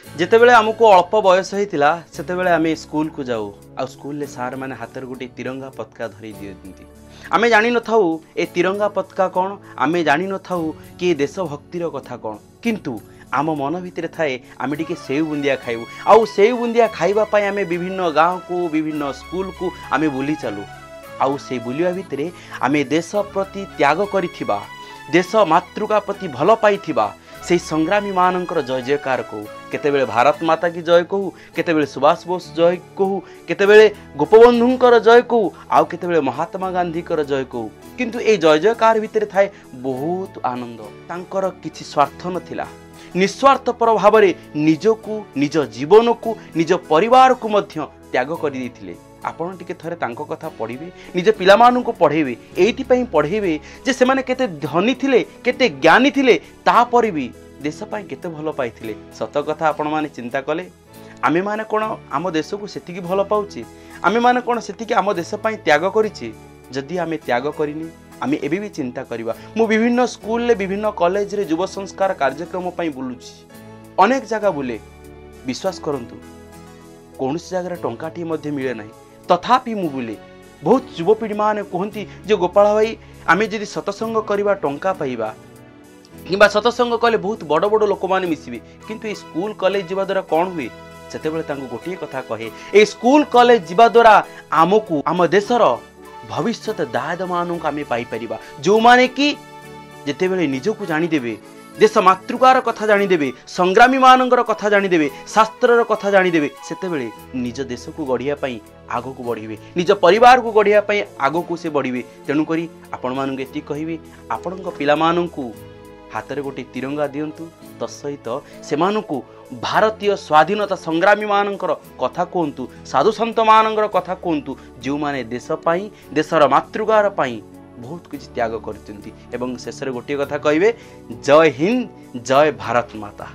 जितेबले आमको अल्प बयस होता से आम स्कूल को जाऊ आ स्कूल सार मैंने हाथ में गोटे तिरंगा पताका धरी दिखती आम जानी नथाऊ ए तिरंगा पताका कौन आम जानी नथाऊ कि देशभक्तिर कथा कौन किंतु आम मन भितर थाए आम टे सेव बुंदिया खाइबू आउ सेव बुंदिया खाइबापी आम विभिन्न गाँव को विभिन्न स्कूल को आम बुली चलू आउ से बुलिया भितर आम देश प्रति त्याग करिथिबा देश मातृका प्रति भल पाइथिबा से संग्रामी मानकर जय जयकार कहू केतेबेले भारत माता की जय कहू केतेबेले सुभाष बोस जय कहू केतेबेले गोपबंधुंकर जय कहू आउ केतेबेले महात्मा गांधी कर जय कहू किंतु ए जय जयकार भितर थाए बहुत आनंद तांकर किछि स्वार्थ नथिला निस्वार्थपर भाव निजकू निज जीवन को निज परिवार को मध्य त्याग कर देथिले आपण टिके थरे तांको कथा पढ़िबे निज पिलामानंको पढ़ेबे एइथिपई पढ़ेबे जे से माने केते धनी थिले केते ज्ञानी थिले तापर भी देश पई केते भलो पाइथिले सत कथा आपण माने चिंता कले आमे माने कोन आम देश को सेतिकी भलो पाउची आमे माने कोन सेतिकी आम देश पई त्याग करिछि जदि आमे त्याग करिनी आमे एबे भी चिंता करिबा मु विभिन्न स्कूल ले विभिन्न कॉलेज रे युवा संस्कार कार्यक्रम पई बुलुछि अनेक जगह बुले विश्वास करंतु कौन जगह टंकाटी मध्य मिले ना तथापि मु बुले बहुत युवपीढ़ी मैंने कहती जे गोपाल भाई आम जदि सत्संग करवा टंका पाइबा कि सत्संग कले बहुत बड़ बड़ लोक मैंने मिसबे किंतु ये स्कूल कॉलेज जावा द्वारा कौन हुए से गोटे कथा कहे ये स्कूल कॉलेज जावा द्वारा आमको आम देशर भविष्य दायद मान आम पाइपर जो माने कि जितेबले निजको जानीदेवे देश मातृकार कथा जानीदेवे संग्रामी मानकर कथा जानीदेवे शास्त्रर कथा जानीदेवे सेतेबेले निज देश को गढ़िया आग को बढ़े निज परिवार को गढ़िया आग को से बढ़े तेणुक आपण मानक ये कहबी आपण पिलामानंकु हाथ में गोटे तिरंगा दिंतु तत्सहित से भारतीय स्वाधीनता संग्रामी मानकर कथा कहतु साधु सन्त मानकर कथा कहतु जो माने देश पाई देशर मातृकार पाई बहुत कुछ त्याग करते शेष गोटे कथा कहे जय हिंद जय भारत माता।